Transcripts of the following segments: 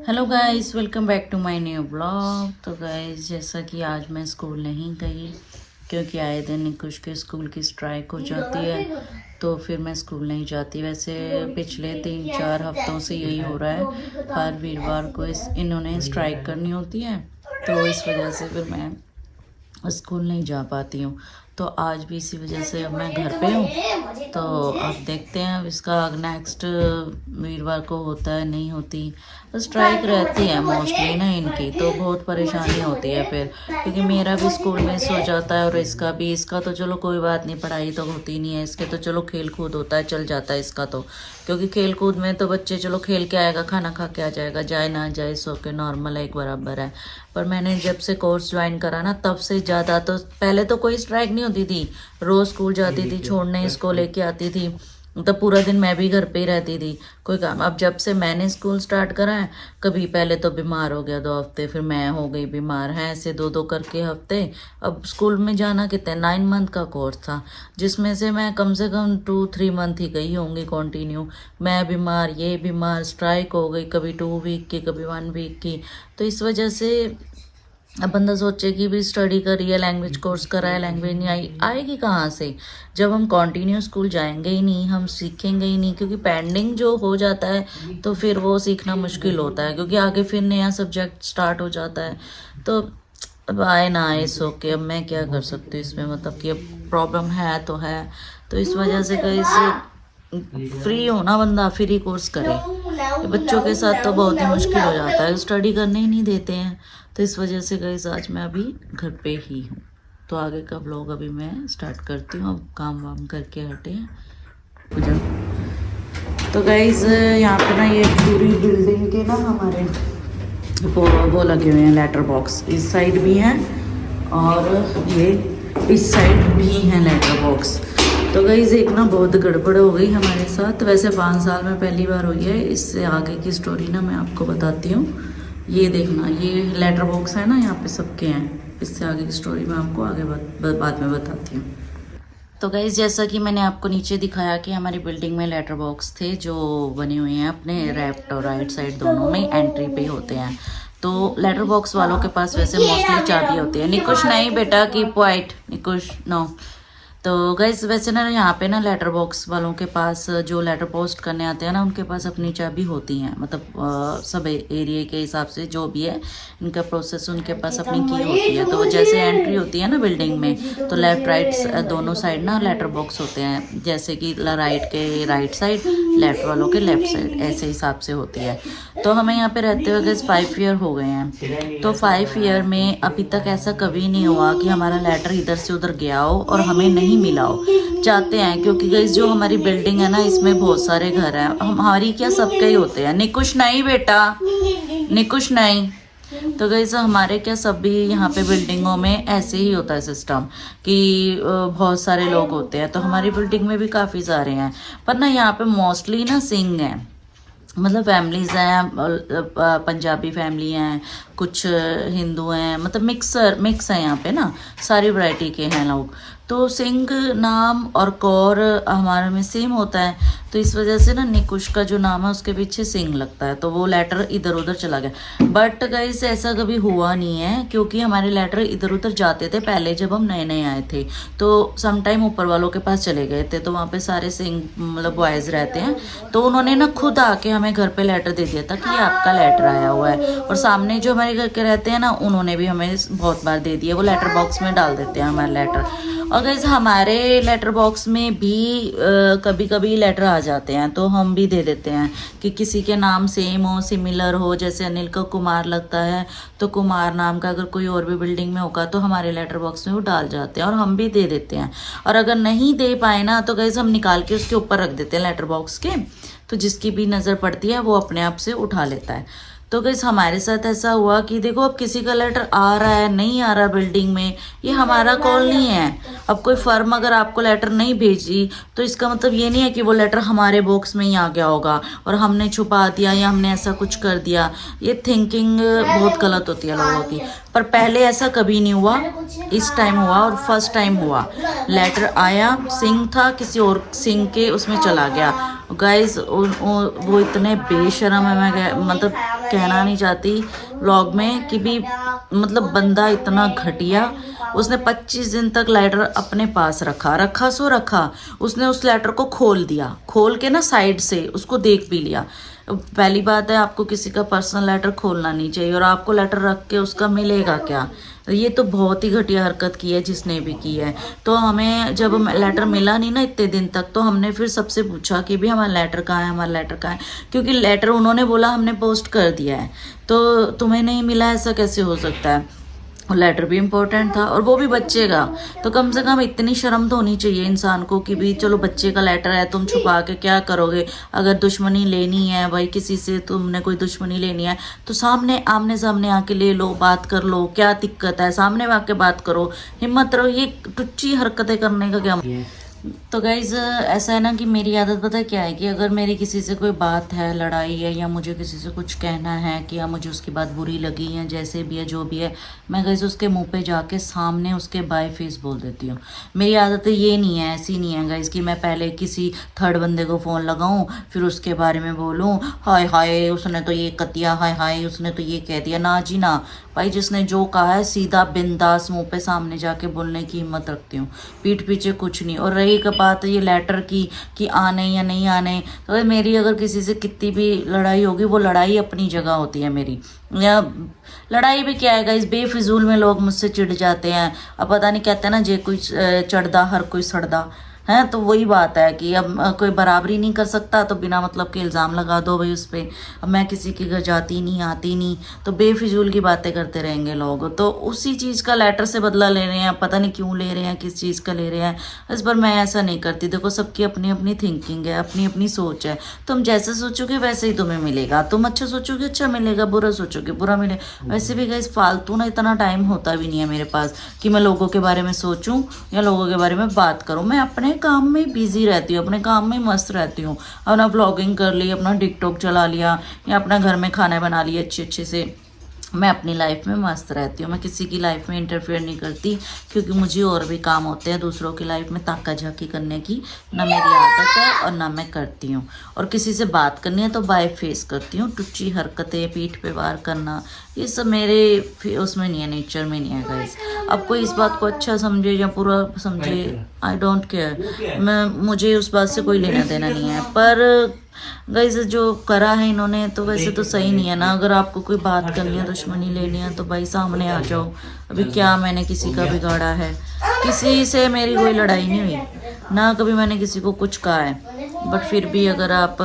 Hello guys, welcome back to my new blog. तो guys, जैसा कि आज मैं स्कूल नहीं गई क्योंकि आए दिन निकुश के स्कूल की स्ट्राइक हो जाती है, तो फिर मैं स्कूल नहीं जाती। वैसे पिछले 3-4 हफ्तों से यही हो रहा है, हर वीरवार को इन्होंने स्ट्राइक करनी होती है, तो इस वजह से फिर मैं स्कूल नहीं जा पाती हूँ। तो आज भी इसी वजह से अब मैं घर पे हूँ। तो अब देखते हैं अब इसका नेक्स्ट वीरवार को होता है नहीं होती। स्ट्राइक रहती है मोस्टली ना इनकी, तो बहुत परेशानी होती है फिर, क्योंकि मेरा भी स्कूल मिस हो जाता है और इसका तो चलो कोई बात नहीं, पढ़ाई तो होती नहीं है इसके, तो चलो खेल कूद होता है, चल जाता है इसका तो, क्योंकि खेल कूद में तो बच्चे चलो खेल के आएगा, खाना खा के आ जाएगा, जाए ना जाए सो के नॉर्मल है, एक बराबर है। पर मैंने जब से कोर्स ज्वाइन करा ना, तब से ज़्यादा तो पहले तो कोई स्ट्राइक नहीं होती थी, रोज़ स्कूल जाती थी, छोड़ने इसको लेके आती थी, तो पूरा दिन मैं भी घर पे ही रहती थी, कोई काम। अब जब से मैंने स्कूल स्टार्ट करा है, कभी पहले तो बीमार हो गया 2 हफ्ते, फिर मैं हो गई बीमार, है ऐसे 2-2 करके हफ्ते। अब स्कूल में जाना कितने 9 मंथ का कोर्स था, जिसमें से मैं कम से कम 2-3 मंथ ही गई होंगी कंटिन्यू। मैं बीमार, ये बीमार, स्ट्राइक हो गई, कभी 2 वीक की, कभी 1 वीक की। तो इस वजह से अब बंदा सोचे कि भी स्टडी करी है, लैंग्वेज कोर्स करा है, लैंग्वेज नहीं आएगी कहाँ से, जब हम कंटिन्यू स्कूल जाएंगे ही नहीं, हम सीखेंगे ही नहीं, क्योंकि पेंडिंग जो हो जाता है तो फिर वो सीखना मुश्किल होता है, क्योंकि आगे फिर नया सब्जेक्ट स्टार्ट हो जाता है। तो अब आए ना आए सो के, अब मैं क्या कर सकती हूँ इसमें, मतलब कि अब प्रॉब्लम है तो है। तो इस वजह से कहीं से फ्री हो ना बंदा, फ्री कोर्स करे। बच्चों के साथ तो बहुत ही मुश्किल हो जाता है, स्टडी करने ही नहीं देते हैं, तो इस वजह से गाइस आज मैं अभी घर पे ही हूँ। तो आगे का व्लॉग अभी मैं स्टार्ट करती हूँ, अब काम वाम करके हटे हैं। तो गाइस यहाँ पे ना ये पूरी बिल्डिंग के ना हमारे वो लगे हुए हैं लेटर बॉक्स, इस साइड भी हैं और ये इस साइड भी हैं लेटर बॉक्स। तो गाइस एक ना बहुत गड़बड़ हो गई हमारे साथ, वैसे 5 साल में पहली बार हुई है। इससे आगे की स्टोरी ना मैं आपको बताती हूँ। ये देखना, ये लेटर बॉक्स है ना, यहाँ पे सबके हैं। इससे आगे की स्टोरी मैं आपको आगे बाद में बताती हूँ। तो गाइस जैसा कि मैंने आपको नीचे दिखाया कि हमारी बिल्डिंग में लेटर बॉक्स थे जो बने हुए हैं अपने लेफ्ट और राइट साइड दोनों में, एंट्री पे होते हैं। तो लेटर बॉक्स वालों के पास वैसे मोस्टली चाबी होती है। निकुश नहीं बेटा, कीप वाइट, निकुश नो। तो गाइस वैसे ना यहाँ पे ना लेटर बॉक्स वालों के पास जो लेटर पोस्ट करने आते हैं ना, उनके पास अपनी चाबी होती है, मतलब सब एरिया के हिसाब से जो भी है इनका प्रोसेस, उनके पास अपनी की होती है। तो जैसे एंट्री होती है ना बिल्डिंग में, तो लेफ्ट राइट दोनों साइड ना लेटर बॉक्स होते हैं, जैसे कि राइट के राइट साइड, लेफ्ट वालों के लेफ्ट साइड, ऐसे हिसाब से होती है। तो हमें यहाँ पे रहते हुए गाइस 5 ईयर हो गए हैं। तो 5 ईयर में अभी तक ऐसा कभी नहीं हुआ कि हमारा लेटर इधर से उधर गया हो और हमें नहीं मिला हो। चाहते हैं, क्योंकि गाइस जो हमारी बिल्डिंग है ना, इसमें बहुत सारे घर हैं, हमारी क्या सबके ही होते हैं। निकुश नहीं बेटा, निकुश नहीं। तो गाइस हमारे क्या सभी यहाँ पे बिल्डिंगों में ऐसे ही होता है सिस्टम कि बहुत सारे लोग होते हैं। तो हमारी बिल्डिंग में भी काफ़ी सारे हैं, पर ना यहाँ पे मोस्टली ना सिंह हैं, मतलब फैमिलीज हैं, पंजाबी फैमिली हैं, कुछ हिंदू हैं, मतलब मिक्स है यहाँ पे ना, सारी वैरायटी के हैं लोग। तो सिंह नाम और कौर हमारे में सेम होता है, तो इस वजह से ना निकुश का जो नाम है उसके पीछे सिंह लगता है, तो वो लेटर इधर उधर चला गया। बट गाइस ऐसा कभी हुआ नहीं है, क्योंकि हमारे लेटर इधर उधर जाते थे पहले, जब हम नए नए आए थे, तो सम टाइम ऊपर वालों के पास चले गए थे, तो वहाँ पे सारे सिंह मतलब बॉयज़ रहते हैं, तो उन्होंने ना खुद आके हमें घर पे लेटर दे दिया था कि ये आपका लेटर आया हुआ है। और सामने जो हमारे घर के रहते हैं ना, उन्होंने भी हमें बहुत बार दे दिया, वो लेटर बॉक्स में डाल देते हैं हमारे लेटर। और गाइस हमारे लेटर बॉक्स में भी कभी कभी लेटर आ जाते हैं, तो हम भी दे देते हैं कि किसी के नाम सेम हो, सिमिलर हो, जैसे अनिल का कुमार लगता है, तो कुमार नाम का अगर कोई और भी बिल्डिंग में होगा तो हमारे लेटर बॉक्स में वो डाल जाते हैं और हम भी दे देते हैं। और अगर नहीं दे पाए ना, तो गाइस हम निकाल के उसके ऊपर रख देते हैं लेटर बॉक्स के, तो जिसकी भी नज़र पड़ती है वो अपने आप से उठा लेता है। तो गाइस हमारे साथ ऐसा हुआ कि देखो, अब किसी का लेटर आ रहा है नहीं आ रहा बिल्डिंग में, ये हमारा कॉल नहीं है। अब कोई फर्म अगर आपको लेटर नहीं भेजी, तो इसका मतलब ये नहीं है कि वो लेटर हमारे बॉक्स में ही आ गया होगा और हमने छुपा दिया या हमने ऐसा कुछ कर दिया। ये थिंकिंग बहुत गलत होती है लोगों की, पर पहले ऐसा कभी नहीं हुआ, इस टाइम हुआ और फर्स्ट टाइम हुआ। लेटर आया, सिंह था, किसी और सिंह के उसमें चला गया, गाइस वो इतने बेशर्म है, मैं मतलब कहना नहीं चाहती व्लॉग में कि भी मतलब बंदा इतना घटिया। उसने 25 दिन तक लेटर अपने पास रखा सो रखा। उसने उस लेटर को खोल दिया, खोल के ना साइड से उसको देख भी लिया। पहली बात है, आपको किसी का पर्सनल लेटर खोलना नहीं चाहिए, और आपको लेटर रख के उसका मिलेगा क्या? ये तो बहुत ही घटिया हरकत की है जिसने भी की है। तो हमें जब लेटर मिला नहीं ना इतने दिन तक, तो हमने फिर सबसे पूछा कि भी हमारा लेटर कहाँ है, हमारा लेटर कहाँ है, क्योंकि लेटर उन्होंने बोला हमने पोस्ट कर दिया है, तो तुम्हें नहीं मिला, ऐसा कैसे हो सकता है? और लेटर भी इम्पोर्टेंट था, और वो भी बच्चे का। तो कम से कम इतनी शर्म तो होनी चाहिए इंसान को कि भी चलो बच्चे का लेटर है, तुम छुपा के क्या करोगे? अगर दुश्मनी लेनी है भाई, किसी से तुमने कोई दुश्मनी लेनी है तो सामने आमने सामने आके ले लो, बात कर लो, क्या दिक्कत है? सामने आके बात करो, हिम्मत रहो। ये टुच्ची हरकतें करने का क्या? तो गाइज ऐसा है ना कि मेरी आदत पता है क्या है, कि अगर मेरी किसी से कोई बात है, लड़ाई है, या मुझे किसी से कुछ कहना है कि या मुझे उसकी बात बुरी लगी है, जैसे भी है जो भी है, मैं गाइज उसके मुंह पे जाके सामने उसके बाय फेस बोल देती हूँ। मेरी आदत ये नहीं है, ऐसी नहीं है गाइज कि मैं पहले किसी थर्ड बंदे को फ़ोन लगाऊँ फिर उसके बारे में बोलूँ, हाय हाय उसने तो ये कर दिया, हाय हाय उसने तो ये कह दिया। ना जी ना भाई, जिसने जो कहा है सीधा बिंदास मुंह पे सामने जाके बोलने की हिम्मत रखती हूँ, पीठ पीछे कुछ नहीं। और रही एक बात ये लेटर की कि आने या नहीं आने, तो मेरी अगर किसी से कितनी भी लड़ाई होगी, वो लड़ाई अपनी जगह होती है मेरी। या लड़ाई भी क्या है गाइस, बेफिजूल में लोग मुझसे चिढ़ जाते हैं। अब पता नहीं, कहते हैं ना जे कोई चढ़दा हर कोई सड़दा है, तो वही बात है कि अब कोई बराबरी नहीं कर सकता तो बिना मतलब के इल्ज़ाम लगा दो भाई उस पर। अब मैं किसी के घर जाती नहीं, आती नहीं, तो बेफिजूल की बातें करते रहेंगे लोग। तो उसी चीज़ का लेटर से बदला ले रहे हैं, पता नहीं क्यों ले रहे हैं, किस चीज़ का ले रहे हैं। इस पर मैं ऐसा नहीं करती। देखो सबकी अपनी अपनी थिंकिंग है, अपनी अपनी सोच है। तुम जैसे सोचोगे वैसे ही तुम्हें मिलेगा। तुम अच्छा सोचोगे अच्छा मिलेगा, बुरा सोचोगे बुरा मिलेगा। वैसे भी गाइस फालतू ना इतना टाइम होता भी नहीं है मेरे पास कि मैं लोगों के बारे में सोचूं या लोगों के बारे में बात करूं। मैं अपने काम में बिजी रहती हूँ, अपने काम में मस्त रहती हूँ। अपना व्लॉगिंग कर ली, अपना टिकटॉक चला लिया, या अपना घर में खाना बना लिया अच्छे अच्छे से। मैं अपनी लाइफ में मस्त रहती हूँ, मैं किसी की लाइफ में इंटरफेयर नहीं करती, क्योंकि मुझे और भी काम होते हैं दूसरों की लाइफ में ताका झाकी करने की। ना मेरी आदत है और ना मैं करती हूँ। और किसी से बात करनी है तो बाय फेस करती हूँ। टुच्ची हरकतें, पीठ पे वार करना, ये सब मेरे उसमें नहीं है, नेचर में नहीं है गाइस। अब कोई इस बात को अच्छा समझे या पूरा समझे, आई डोंट केयर। मुझे उस बात से कोई लेना देना नहीं है। पर गाइस जो करा है इन्होंने तो वैसे तो सही नहीं है ना। अगर आपको कोई बात करनी है, दुश्मनी लेनी है, तो भाई सामने आ जाओ। अभी क्या मैंने किसी का बिगाड़ा है? किसी से मेरी कोई लड़ाई नहीं हुई ना, कभी मैंने किसी को कुछ कहा है। बट फिर भी अगर आप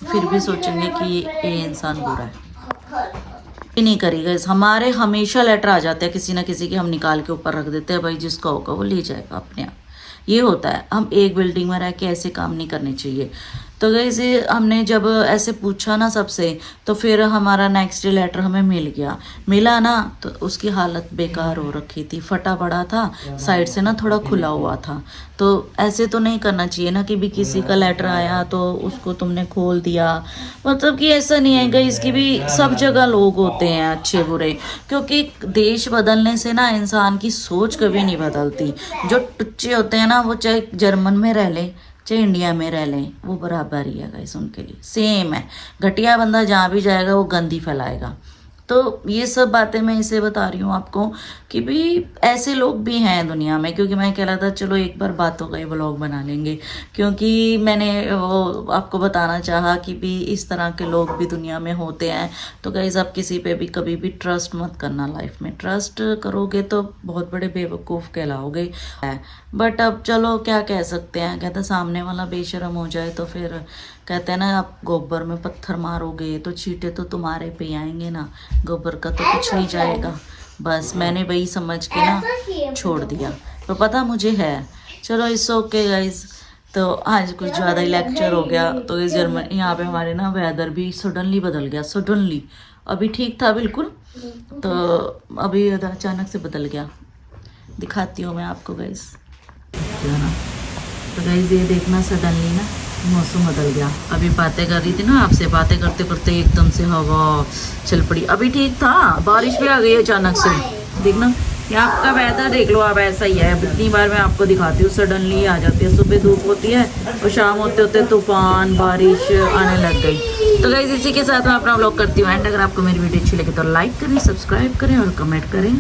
फिर भी सोचेंगे कि ये इंसान बुरा है, नहीं करेगा। हमारे हमेशा लेटर आ जाते हैं किसी ना किसी के, हम निकाल के ऊपर रख देते हैं, भाई जिसका होगा वो ले जाएगा अपने आप। ये होता है। हम एक बिल्डिंग में रह के ऐसे काम नहीं करने चाहिए। तो वैसे हमने जब ऐसे पूछा ना सबसे, तो फिर हमारा नेक्स्ट डे लेटर हमें मिला ना, तो उसकी हालत बेकार हो रखी थी, फटा पड़ा था, साइड से ना थोड़ा खुला हुआ था। तो ऐसे तो नहीं करना चाहिए ना कि भी किसी का लेटर आया तो उसको तुमने खोल दिया। मतलब कि ऐसा नहीं है गाइस, इसकी भी सब जगह लोग होते हैं अच्छे बुरे, क्योंकि देश बदलने से ना इंसान की सोच कभी नहीं बदलती। जो टुच्चे होते हैं ना, वो चाहे जर्मन में रह लें चाहे इंडिया में रह लें, वो बराबर ही है गाइस, उनके लिए सेम है। घटिया बंदा जहाँ भी जाएगा वो गंदी फैलाएगा। तो ये सब बातें मैं इसे बता रही हूँ आपको कि भी ऐसे लोग भी हैं दुनिया में। क्योंकि मैं कह रहा था चलो एक बार बात हो गई, व्लॉग बना लेंगे, क्योंकि मैंने वो आपको बताना चाहा कि भी इस तरह के लोग भी दुनिया में होते हैं। तो गाइस आप किसी पे भी कभी भी ट्रस्ट मत करना लाइफ में। ट्रस्ट करोगे तो बहुत बड़े बेवकूफ़ कहलाओगे। बट अब चलो क्या कह सकते हैं, कहते सामने वाला बेशरम हो जाए तो फिर कहते हैं ना, आप गोबर में पत्थर मारोगे तो छींटे तो तुम्हारे पे आएंगे ना, गोबर का तो कुछ नहीं जाएगा। बस मैंने वही समझ के ना छोड़ दिया, तो पता मुझे है। चलो इट्स ओके गाइज। तो आज कुछ ज़्यादा ही लेक्चर हो गया। तो इस जर्मन यहाँ पे हमारे ना वेदर भी सडनली बदल गया, सडनली। अभी ठीक था बिल्कुल, तो अभी अचानक से बदल गया। दिखाती हूँ मैं आपको गाइज, ना। तो गाइज ये देखना, सडनली ना मौसम बदल गया। अभी बातें कर रही थी ना आपसे, बातें करते करते एकदम से हवा चल पड़ी। अभी ठीक था, बारिश भी आ गई अचानक से। देखना यहाँ का वेदर देख लो आप, ऐसा ही है। इतनी बार मैं आपको दिखाती हूँ, सडनली आ जाती है। सुबह धूप होती है और शाम होते होते तूफान बारिश आने लग गई। तो गाइस इसी के साथ मैं अपना व्लॉग करती हूँ एंड। अगर आपको मेरी वीडियो अच्छी लगे तो लाइक करें, सब्सक्राइब करें और कमेंट करें।